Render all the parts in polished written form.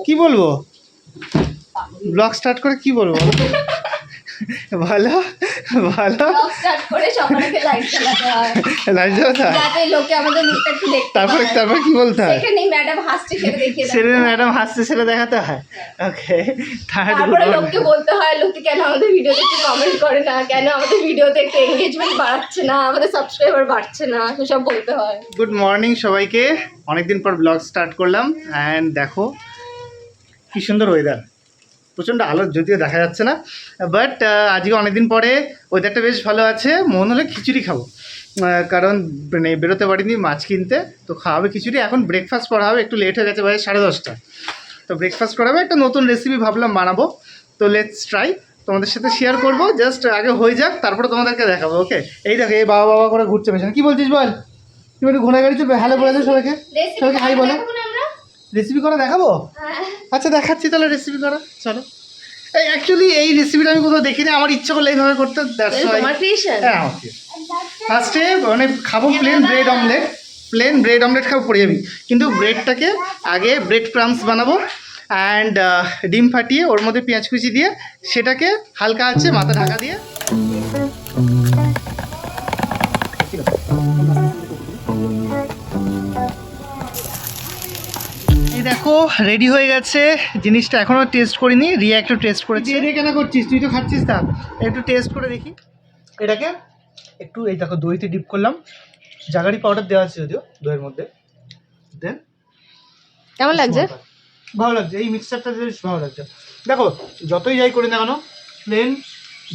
কি বলবো blog start করে কি বলবো ভালো ভালো ব্লগ স্টার্ট করে সবার আগে লাইট জ্বালাতে হয় লাইট জ্বালাতে হয় যাতে লোকে আমাদের মুখটা একটু দেখতে তারপর পায় তারপর কি বলতে হয় সেখানেই ম্যাডাম হাসছে সেটা দেখিয়ে দেয় সেটা ম্যাডাম হাসছে সেটা দেখাতে হয় ওকে তারপরে লোককে বলতে হয় লোকে কেন আমাদের ভিডিওতে একটু কমেন্ট করে না কেন আমাদের ভিডিওতে একটু এনগেজমেন্ট বাড়ছে না আমাদের সাবস্ক্রাইবার বাড়ছে না সেসব বলতে হয় গুড মর্নিং সবাইকে অনেকদিন পর ব্লগ স্টার্ট করলাম অ্যান্ড দেখো কি সুন্দর ওয়েদার প্রচণ্ড আলো যদিও দেখা যাচ্ছে না বাট আজকে অনেকদিন পরে ওয়েদারটা বেশ ভালো আছে মন হলে খিচুড়ি খাবো কারণ মানে বেরোতে পারিনি মাছ কিনতে তো খাওয়াবে খিচুড়ি এখন ব্রেকফাস্ট করা হবে একটু লেট হয়ে গেছে ভাই 10:30 তো ব্রেকফাস্ট করা হবে একটা নতুন রেসিপি ভাবলাম বানাবো তো লেটস ট্রাই তোমাদের সাথে শেয়ার করবো জাস্ট আগে হয়ে যাক তারপরে তোমাদেরকে দেখাবো ওকে এই দেখো এই বাবা বাবা করে ঘুরছে পেছনে কি বলছিস বল তুমি একটু ঘোড়া গাড়ি চলবে হ্যালো বলে দে সবাইকে সবাইকে হাই বলো রেসিপি করা দেখাবো আচ্ছা দেখাচ্ছি তাহলে রেসিপি করা চলো এই অ্যাকচুয়ালি এই রেসিপিটা আমি কোথাও দেখিনি আমার ইচ্ছা করলে এইভাবে করতে হ্যাঁ ফার্স্টে মানে খাবো প্লেন ব্রেড অমলেট খাবো পড়ে যাবি কিন্তু ব্রেডটাকে আগে ব্রেড ক্রাম্পস বানাবো অ্যান্ড ডিম ফাটিয়ে ওর মধ্যে পেঁয়াজ কুচি দিয়ে সেটাকে হালকা আছে মাথা ঢাকা দিয়ে এই দেখো রেডি হয়ে গেছে জিনিসটা এখনও টেস্ট করিনি রিয়া একটু টেস্ট করেছি রিয়া কেন করছিস তুই তো খাচ্ছিস তা একটু টেস্ট করে দেখি এটাকে একটু এই দেখো দইতে ডিপ করলাম জাগারি পাউডার দেওয়া আছে যদিও দইয়ের মধ্যে দেন কেমন লাগছে ভালো লাগছে এই মিক্সচারটা বেশ ভালো লাগছে দেখো যতই যাই করি না কেন প্লেন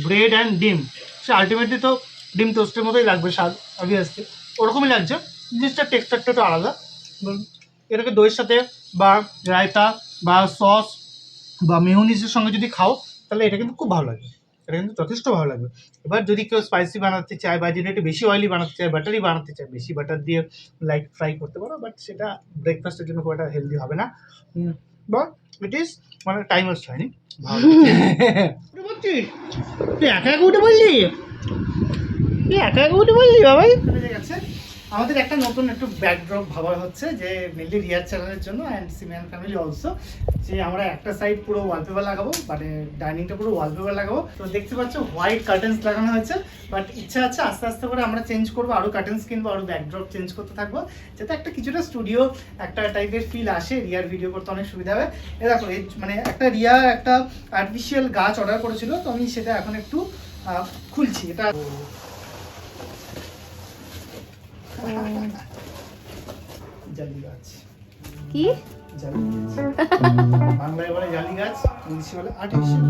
ব্রেড অ্যান্ড ডিম সে আলটিমেটলি তো ডিম টোস্টের মতোই লাগবে স্বাদ অবভিয়াসলি ওরকমই লাগছে জিনিসটার টেক্সচারটা একটু আলাদা এটাকে দইয়ের সাথে বা রায়তা বা সস বা মেয়োনিজের সঙ্গে যদি খাও তাহলে এটা কিন্তু খুব ভালো লাগবে এটা কিন্তু যথেষ্ট ভালো লাগবে এবার যদি কেউ স্পাইসি বানাতে চায় বা যদি একটু বেশি অয়েলি বানাতে চায় বাটারি বানাতে চায় বেশি বাটার দিয়ে লাইট ফ্রাই করতে পারো বাট সেটা ব্রেকফাস্টের জন্য খুব একটা হেলদি হবে না বা ইট ইজ মানে টাইম ওয়েস্ট হয়নি ভালো তুই একা একা উঠে বললি বাবাই গেছে আমাদের একটা নতুন একটু ব্যাকড্রপ ভাবা হচ্ছে যে মেনলি রিয়ার চ্যানেলের জন্য অ্যান্ড সিমিয়ান ফ্যামিলি অলসো যে আমরা একটা সাইড পুরো ওয়ালপেপার লাগাবো মানে ডাইনিংটা পুরো ওয়ালপেপার লাগাবো তো দেখতে পাচ্ছ হোয়াইট কার্টেন্স লাগানো হয়েছে বাট ইচ্ছা আছে আস্তে আস্তে করে আমরা চেঞ্জ করবো আরও কার্টেন্স কিনবো আরও ব্যাকড্রপ চেঞ্জ করতে থাকবো যাতে একটা কিছুটা স্টুডিও একটা টাইপের ফিল আসে রিয়ার ভিডিও করতে অনেক সুবিধা হবে এ দেখো এই মানে একটা রিয়া একটা আর্টিফিশিয়াল গাছ অর্ডার করেছিল তো আমি সেটা এখন একটু খুলছি এটা জালি গাছ কি জালি গাছ বাংলায় বলে জালি গাছ ইংলিশে বলে আর্টিফিশিয়াল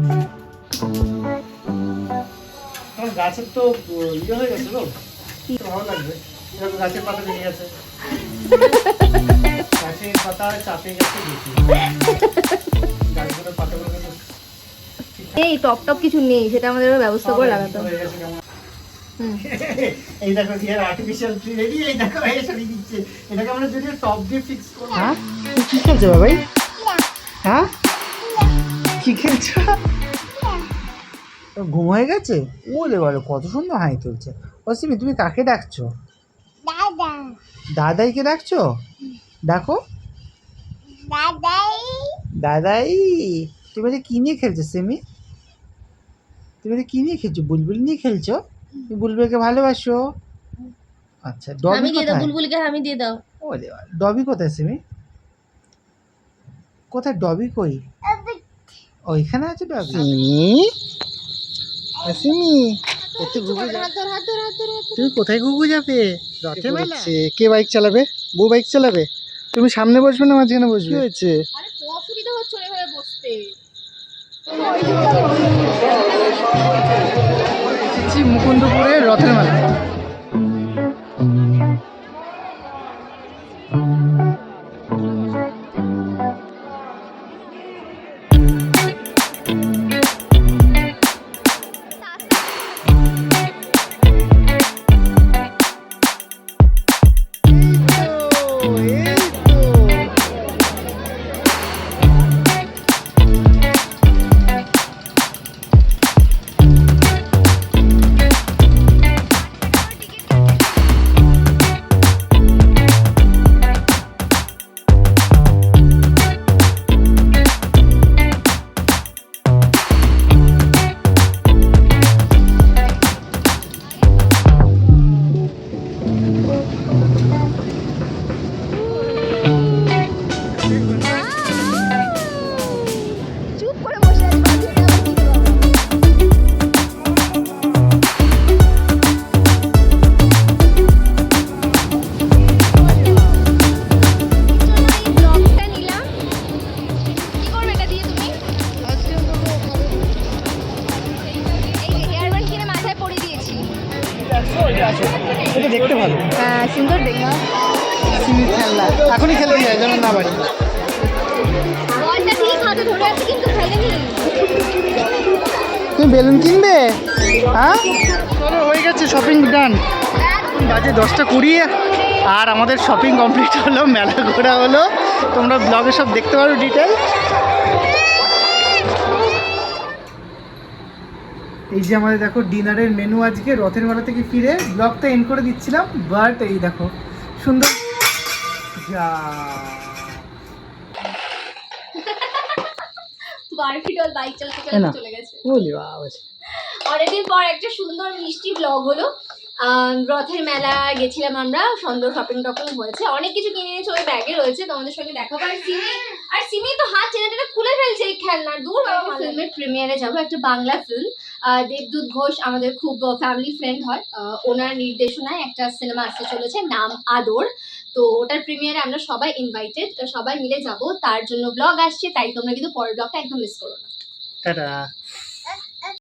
আমার গাছের তো ইয়ে হয়ে গেছে তো ভালো লাগবে এরকম গাছের পাতা ভেঙে গেছে গাছের পাতা চাপে গেছে বেশি গাছগুলোর পাতাগুলো এই টপ কিছু নেই সেটা আমাদের ব্যবস্থা করে লাগাতে হবে এই দেখো কি আর্টিফিশিয়াল ট্রি রেডি এই দেখো এই সরি দিচ্ছে এটাকে আমরা যদি টপ দিয়ে ফিক্স করব হ্যাঁ কি খেলছো ভাই হ্যাঁ কি খেলছো ঘুম হয়ে গেছে ওরে বলো কত সুন্দর হাই তুলছে ও সিমি তুমি কাকে ডাকছো দাদা দাদাইকে ডাকছো ডাকো দাদাই দাদাই তুমি কি নিয়ে খেলছো সিমি তুমি কি নিয়ে খেলছো বুলবুল নিয়ে খেলছো তুমি বুলবুলকে ভালোবাসো আচ্ছা ডবি কোথায় বুলবুলকে আমি দিয়ে দাও ওরে ডবি কোথায় সিমি কোথায় ডবি কই ওইখানে আছে ডবি সিমি একটু ঘুঘু তুমি কোথায় ঘুঘু যাবে রথে মেলা কে বাইক চালাবে বউ বাইক চালাবে তুমি সামনে বসবে না মাঝখানে বসবে হয়েছে আরে অসুবিধা হচ্ছে এভাবে বসতে মুকুন্দপুরের রথের মেলা সুন্দর দেখা সিমির খেলনা এখনই খেলে নিয়ে যেন না বাড়ি। বলটা ঠিক হাতে ধরে আছে কিন্তু ফেলেনি। তুমি বেলুন কিনবে? হ্যাঁ চলো হয়ে গেছে শপিং ডান। বাজে 10টা 20 আর আমাদের শপিং কমপ্লিট হলো, মেলা ঘোরা হলো। তোমরা ব্লগে সব দেখতে পারো ডিটেল। এই যে আমাদের দেখো ডিনারের মেনু আজকে রথের মেলা থেকে ফিরে ব্লগটা এন্ড করে দিচ্ছিলাম, বাট এই দেখো সুন্দর যা বারফিডল বাইক চালাতে চালাতে চলে গেছে। বলি বাবা, অনেকদিন পর একটা সুন্দর মিষ্টি ব্লগ হলো। রথের মেলা গেছিলাম আমরা, সুন্দর শপিং টপিং হয়েছে, অনেক কিছু কিনে নিয়েছে, ওই ব্যাগে রয়েছে, তোমাদের সঙ্গে দেখাবো। আর সিমি তো হাত টেনে খুলে ফেলছে এই খেলনার। দূর বাবা, ফিল্মের প্রিমিয়ারে যাবো, একটা বাংলা ফিল্ম। দেবদূত ঘোষ আমাদের খুব ফ্যামিলি ফ্রেন্ড হয়, ওনার নির্দেশনায় একটা সিনেমা আসতে চলেছে, নাম আদর। তো ওটার প্রিমিয়ারে আমরা সবাই ইনভাইটেড, সবাই মিলে যাব, তার জন্য ব্লগ আসছে, তাই তোমরা কিন্তু পরের ব্লগটা একদম মিস করো না। টাটা।